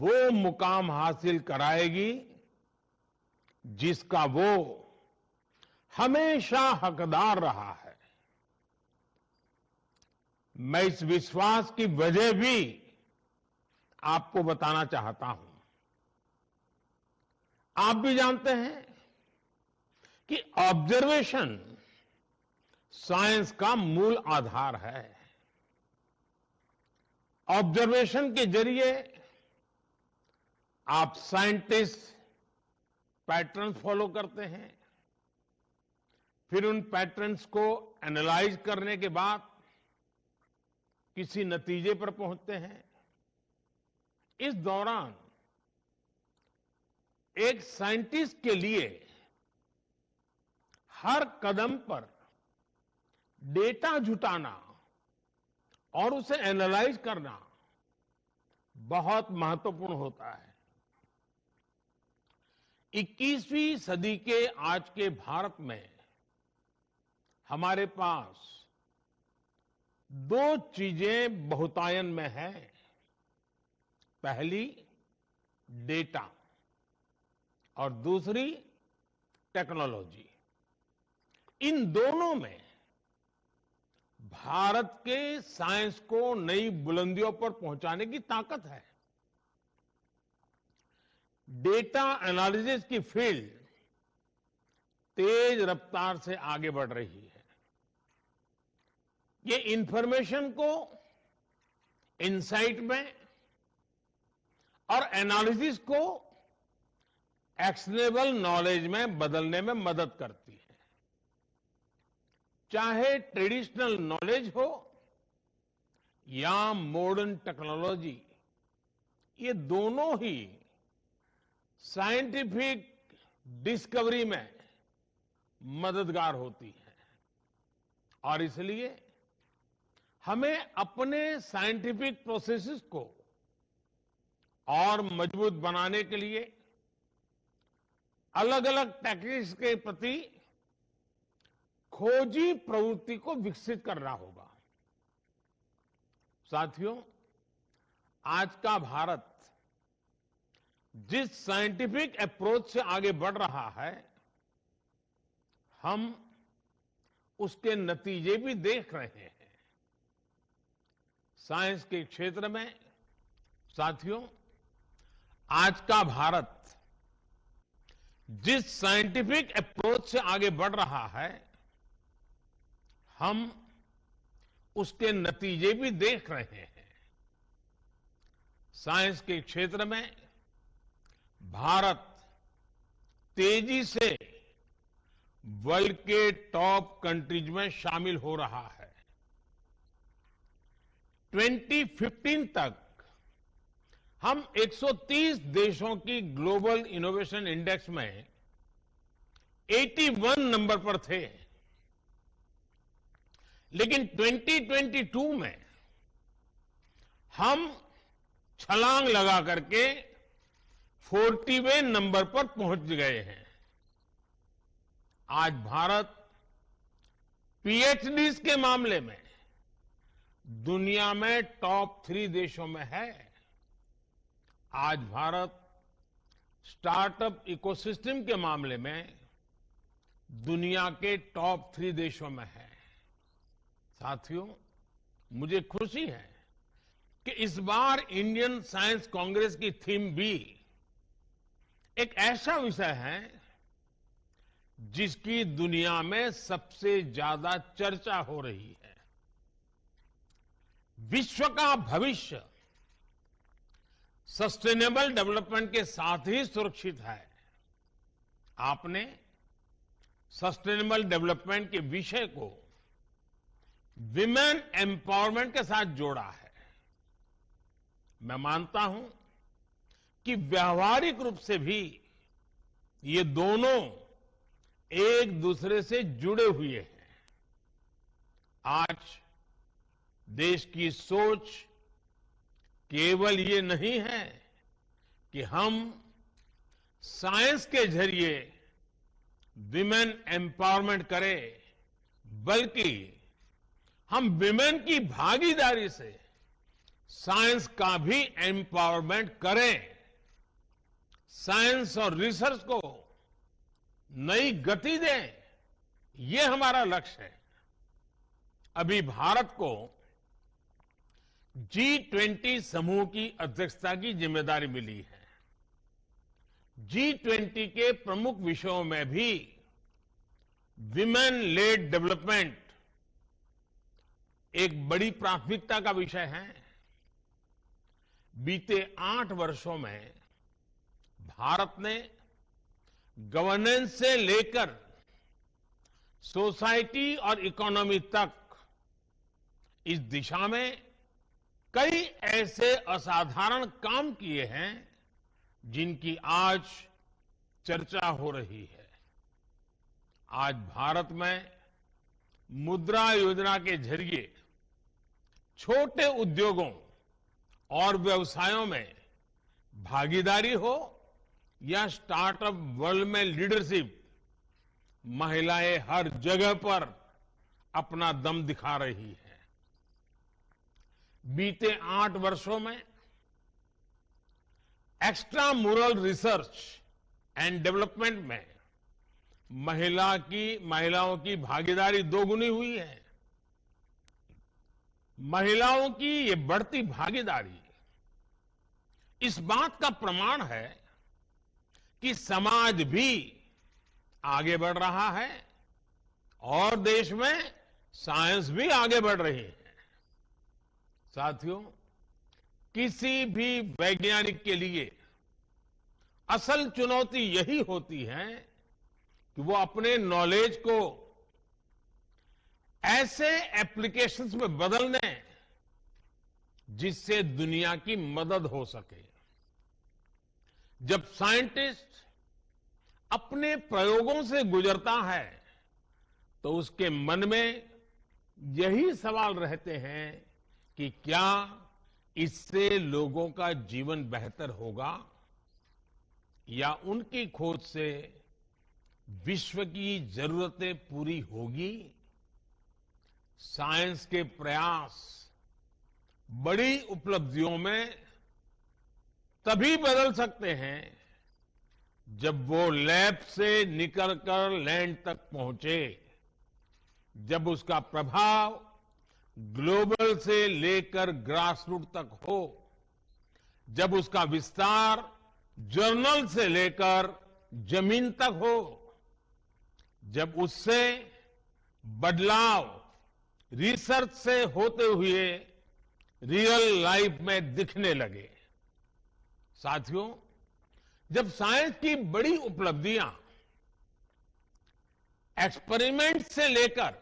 वो मुकाम हासिल कराएगी जिसका वो हमेशा हकदार रहा है। मैं इस विश्वास की वजह भी आपको बताना चाहता हूं। आप भी जानते हैं कि ऑब्जर्वेशन साइंस का मूल आधार है। ऑब्जर्वेशन के जरिए आप साइंटिस्ट पैटर्न फॉलो करते हैं, फिर उन पैटर्न्स को एनालाइज करने के बाद किसी नतीजे पर पहुंचते हैं। इस दौरान एक साइंटिस्ट के लिए हर कदम पर डेटा जुटाना और उसे एनालाइज करना बहुत महत्वपूर्ण होता है। 21वीं सदी के आज के भारत में हमारे पास दो चीजें बहुतायन में है। पहली डेटा और दूसरी टेक्नोलॉजी। इन दोनों में भारत के साइंस को नई बुलंदियों पर पहुंचाने की ताकत है। डेटा एनालिसिस की फील्ड तेज रफ्तार से आगे बढ़ रही है। ये इंफॉर्मेशन को इनसाइट में और एनालिसिस को एक्शनेबल नॉलेज में बदलने में मदद करती है। चाहे ट्रेडिशनल नॉलेज हो या मॉडर्न टेक्नोलॉजी, ये दोनों ही साइंटिफिक डिस्कवरी में मददगार होती है। और इसलिए हमें अपने साइंटिफिक प्रोसेसेस को और मजबूत बनाने के लिए अलग अलग टेक्निक्स के प्रति खोजी प्रवृत्ति को विकसित करना होगा। साथियों, आज का भारत जिस साइंटिफिक अप्रोच से आगे बढ़ रहा है, हम उसके नतीजे भी देख रहे हैं। साइंस के क्षेत्र में साथियों, आज का भारत जिस साइंटिफिक अप्रोच से आगे बढ़ रहा है, हम उसके नतीजे भी देख रहे हैं। साइंस के क्षेत्र में भारत तेजी से वर्ल्ड के टॉप कंट्रीज में शामिल हो रहा है। 2015 तक हम 130 देशों की ग्लोबल इनोवेशन इंडेक्स में 81 नंबर पर थे, लेकिन 2022 में हम छलांग लगा करके 40वें नंबर पर पहुंच गए हैं। आज भारत पीएचडीज के मामले में दुनिया में टॉप 3 देशों में है। आज भारत स्टार्टअप इकोसिस्टम के मामले में दुनिया के टॉप 3 देशों में है। साथियों, मुझे खुशी है कि इस बार इंडियन साइंस कांग्रेस की थीम भी एक ऐसा विषय है जिसकी दुनिया में सबसे ज्यादा चर्चा हो रही है। विश्व का भविष्य सस्टेनेबल डेवलपमेंट के साथ ही सुरक्षित है। आपने सस्टेनेबल डेवलपमेंट के विषय को विमेन एम्पावरमेंट के साथ जोड़ा है। मैं मानता हूं कि व्यावहारिक रूप से भी ये दोनों एक दूसरे से जुड़े हुए हैं। आज देश की सोच केवल ये नहीं है कि हम साइंस के जरिए विमेन एम्पावरमेंट करें, बल्कि हम विमेन की भागीदारी से साइंस का भी एम्पावरमेंट करें, साइंस और रिसर्च को नई गति दें, ये हमारा लक्ष्य है। अभी भारत को G20 समूह की अध्यक्षता की जिम्मेदारी मिली है। G20 के प्रमुख विषयों में भी विमेन लेड डेवलपमेंट एक बड़ी प्राथमिकता का विषय है। बीते 8 वर्षों में भारत ने गवर्नेंस से लेकर सोसाइटी और इकोनॉमी तक इस दिशा में कई ऐसे असाधारण काम किए हैं जिनकी आज चर्चा हो रही है। आज भारत में मुद्रा योजना के जरिए छोटे उद्योगों और व्यवसायों में भागीदारी हो या स्टार्टअप वर्ल्ड में लीडरशिप, महिलाएं हर जगह पर अपना दम दिखा रही है। बीते 8 वर्षों में एक्स्ट्रा मुरल रिसर्च एंड डेवलपमेंट में महिलाओं की भागीदारी दोगुनी हुई है। महिलाओं की ये बढ़ती भागीदारी इस बात का प्रमाण है कि समाज भी आगे बढ़ रहा है और देश में साइंस भी आगे बढ़ रही है। साथियों, किसी भी वैज्ञानिक के लिए असल चुनौती यही होती है कि वो अपने नॉलेज को ऐसे एप्लीकेशंस में बदल दें जिससे दुनिया की मदद हो सके। जब साइंटिस्ट अपने प्रयोगों से गुजरता है तो उसके मन में यही सवाल रहते हैं कि क्या इससे लोगों का जीवन बेहतर होगा या उनकी खोज से विश्व की जरूरतें पूरी होगी। साइंस के प्रयास बड़ी उपलब्धियों में तभी बदल सकते हैं जब वो लैब से निकलकर लैंड तक पहुंचे, जब उसका प्रभाव ग्लोबल से लेकर ग्रास रूट तक हो, जब उसका विस्तार जर्नल से लेकर जमीन तक हो, जब उससे बदलाव रिसर्च से होते हुए रियल लाइफ में दिखने लगे। साथियों, जब साइंस की बड़ी उपलब्धियां एक्सपेरिमेंट से लेकर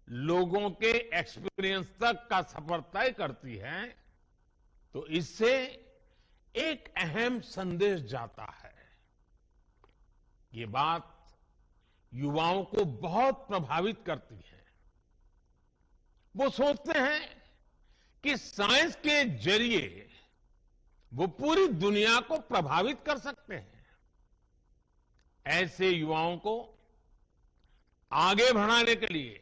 लोगों के एक्सपीरियंस तक का सफर तय करती है तो इससे एक अहम संदेश जाता है। ये बात युवाओं को बहुत प्रभावित करती है। वो सोचते हैं कि साइंस के जरिए वो पूरी दुनिया को प्रभावित कर सकते हैं। ऐसे युवाओं को आगे बढ़ाने के लिए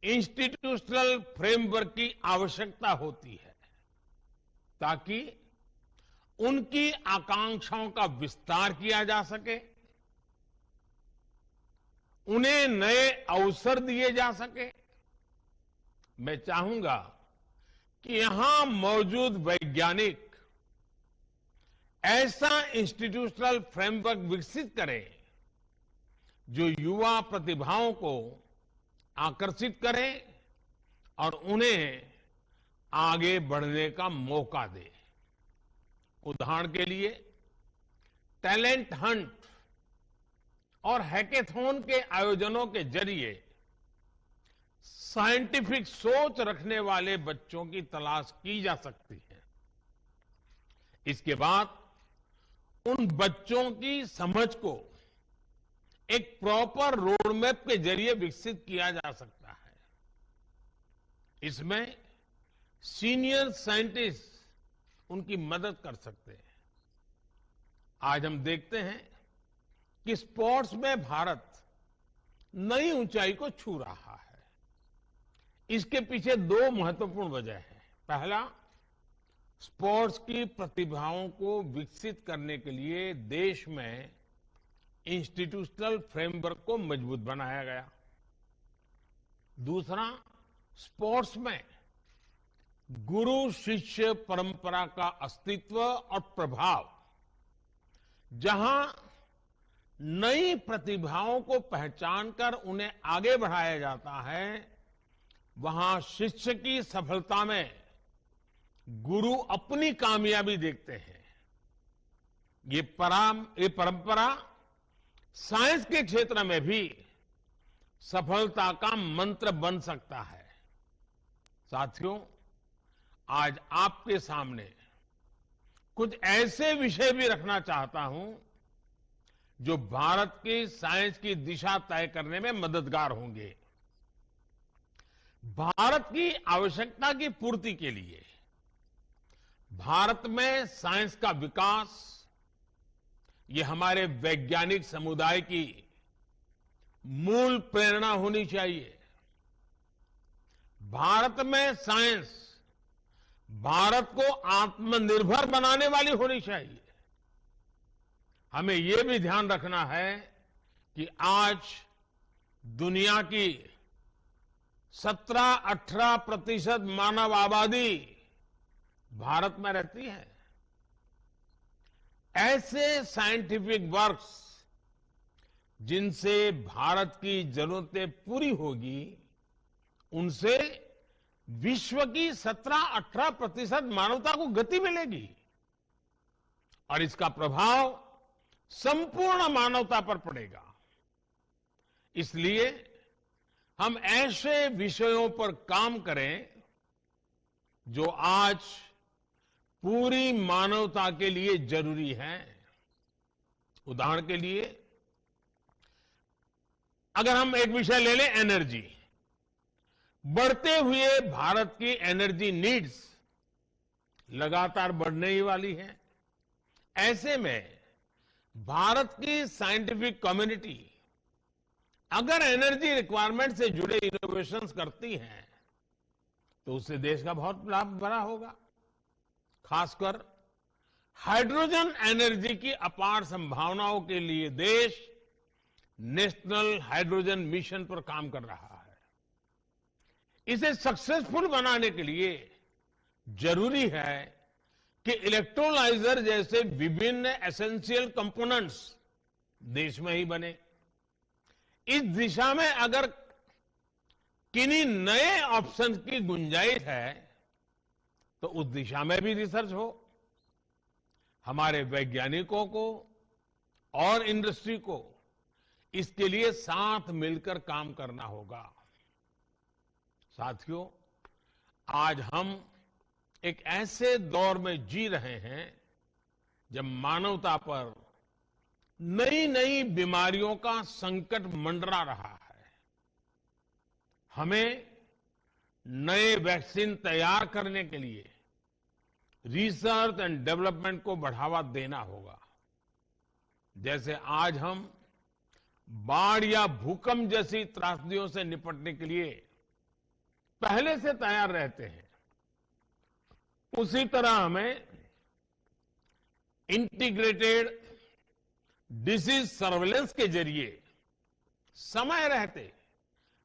इंस्टीट्यूशनल फ्रेमवर्क की आवश्यकता होती है ताकि उनकी आकांक्षाओं का विस्तार किया जा सके, उन्हें नए अवसर दिए जा सके। मैं चाहूंगा कि यहां मौजूद वैज्ञानिक ऐसा इंस्टीट्यूशनल फ्रेमवर्क विकसित करें जो युवा प्रतिभाओं को आकर्षित करे और उन्हें आगे बढ़ने का मौका दे। उदाहरण के लिए टैलेंट हंट और हैकेथॉन के आयोजनों के जरिए साइंटिफिक सोच रखने वाले बच्चों की तलाश की जा सकती है। इसके बाद उन बच्चों की समझ को एक प्रॉपर रोड मैप के जरिए विकसित किया जा सकता है। इसमें सीनियर साइंटिस्ट उनकी मदद कर सकते हैं। आज हम देखते हैं कि स्पोर्ट्स में भारत नई ऊंचाई को छू रहा है। इसके पीछे दो महत्वपूर्ण वजह है। पहला, स्पोर्ट्स की प्रतिभाओं को विकसित करने के लिए देश में इंस्टीट्यूशनल फ्रेमवर्क को मजबूत बनाया गया। दूसरा, स्पोर्ट्स में गुरु शिष्य परंपरा का अस्तित्व और प्रभाव, जहां नई प्रतिभाओं को पहचानकर उन्हें आगे बढ़ाया जाता है, वहां शिष्य की सफलता में गुरु अपनी कामयाबी देखते हैं। ये परंपरा साइंस के क्षेत्र में भी सफलता का मंत्र बन सकता है। साथियों, आज आपके सामने कुछ ऐसे विषय भी रखना चाहता हूं जो भारत की साइंस की दिशा तय करने में मददगार होंगे। भारत की आवश्यकता की पूर्ति के लिए भारत में साइंस का विकास, ये हमारे वैज्ञानिक समुदाय की मूल प्रेरणा होनी चाहिए। भारत में साइंस भारत को आत्मनिर्भर बनाने वाली होनी चाहिए। हमें यह भी ध्यान रखना है कि आज दुनिया की 17-18% मानव आबादी भारत में रहती है। ऐसे साइंटिफिक वर्क्स जिनसे भारत की जरूरतें पूरी होगी, उनसे विश्व की 17-18% मानवता को गति मिलेगी और इसका प्रभाव संपूर्ण मानवता पर पड़ेगा। इसलिए हम ऐसे विषयों पर काम करें जो आज पूरी मानवता के लिए जरूरी है। उदाहरण के लिए, अगर हम एक विषय ले लें, एनर्जी। बढ़ते हुए भारत की एनर्जी नीड्स लगातार बढ़ने ही वाली है। ऐसे में भारत की साइंटिफिक कम्युनिटी अगर एनर्जी रिक्वायरमेंट से जुड़े इनोवेशंस करती है तो उससे देश का बहुत लाभ बड़ा होगा। खासकर हाइड्रोजन एनर्जी की अपार संभावनाओं के लिए देश नेशनल हाइड्रोजन मिशन पर काम कर रहा है। इसे सक्सेसफुल बनाने के लिए जरूरी है कि इलेक्ट्रोलाइजर जैसे विभिन्न एसेंशियल कंपोनेंट्स देश में ही बने। इस दिशा में अगर किन्हीं नए ऑप्शन की गुंजाइश है तो उस दिशा में भी रिसर्च हो। हमारे वैज्ञानिकों को और इंडस्ट्री को इसके लिए साथ मिलकर काम करना होगा। साथियों, आज हम एक ऐसे दौर में जी रहे हैं जब मानवता पर नई नई बीमारियों का संकट मंडरा रहा है। हमें नए वैक्सीन तैयार करने के लिए रिसर्च एंड डेवलपमेंट को बढ़ावा देना होगा। जैसे आज हम बाढ़ या भूकंप जैसी त्रासदियों से निपटने के लिए पहले से तैयार रहते हैं, उसी तरह हमें इंटीग्रेटेड डिसीज सर्वेलेंस के जरिए समय रहते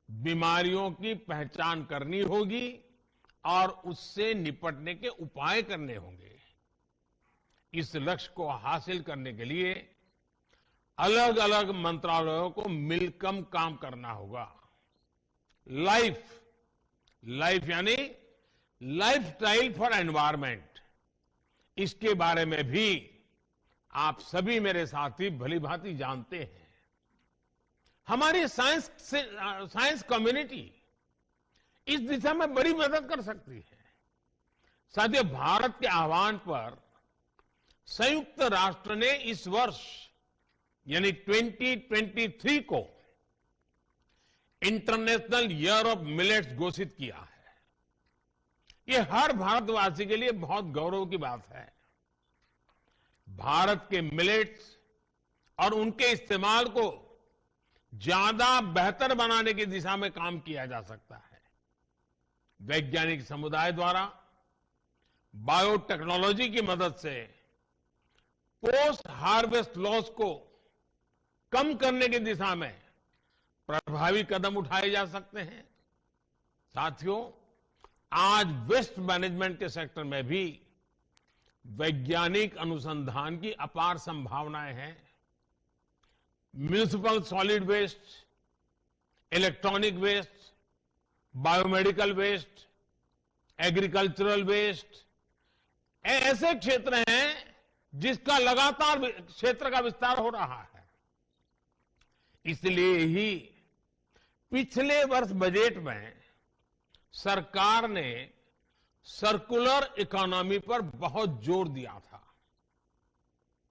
बीमारियों की पहचान करनी होगी और उससे निपटने के उपाय करने होंगे। इस लक्ष्य को हासिल करने के लिए अलग अलग मंत्रालयों को मिलकर काम करना होगा। लाइफ यानी लाइफस्टाइल फॉर एनवायरमेंट, इसके बारे में भी आप सभी मेरे साथी भली भांति जानते हैं। हमारी साइंस कम्युनिटी इस दिशा में बड़ी मदद कर सकती है। साथियों, भारत के आह्वान पर संयुक्त राष्ट्र ने इस वर्ष यानी 2023 को इंटरनेशनल ईयर ऑफ मिलेट्स घोषित किया है। ये हर भारतवासी के लिए बहुत गौरव की बात है। भारत के मिलेट्स और उनके इस्तेमाल को ज्यादा बेहतर बनाने की दिशा में काम किया जा सकता है। वैज्ञानिक समुदाय द्वारा बायोटेक्नोलॉजी की मदद से पोस्ट हार्वेस्ट लॉस को कम करने की दिशा में प्रभावी कदम उठाए जा सकते हैं। साथियों, आज वेस्ट मैनेजमेंट के सेक्टर में भी वैज्ञानिक अनुसंधान की अपार संभावनाएं हैं। Municipal solid waste, electronic waste, biomedical waste, agricultural waste, ऐसे क्षेत्र हैं जिसका लगातार क्षेत्र का विस्तार हो रहा है। इसलिए ही पिछले वर्ष बजट में सरकार ने सर्कुलर इकोनॉमी पर बहुत जोर दिया था।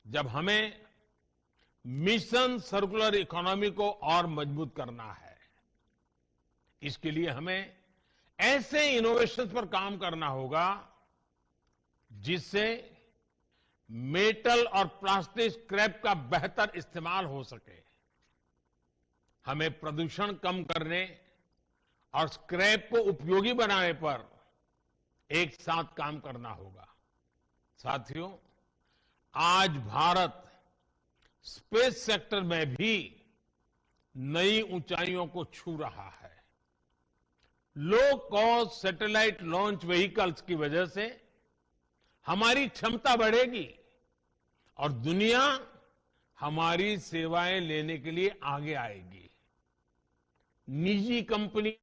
जब हमें मिशन सर्कुलर इकोनॉमी को और मजबूत करना है, इसके लिए हमें ऐसे इनोवेशन पर काम करना होगा जिससे मेटल और प्लास्टिक स्क्रैप का बेहतर इस्तेमाल हो सके। हमें प्रदूषण कम करने और स्क्रैप को उपयोगी बनाने पर एक साथ काम करना होगा। साथियों, आज भारत स्पेस सेक्टर में भी नई ऊंचाइयों को छू रहा है। Low cost satellite launch vehicles की वजह से हमारी क्षमता बढ़ेगी और दुनिया हमारी सेवाएं लेने के लिए आगे आएगी। निजी कंपनी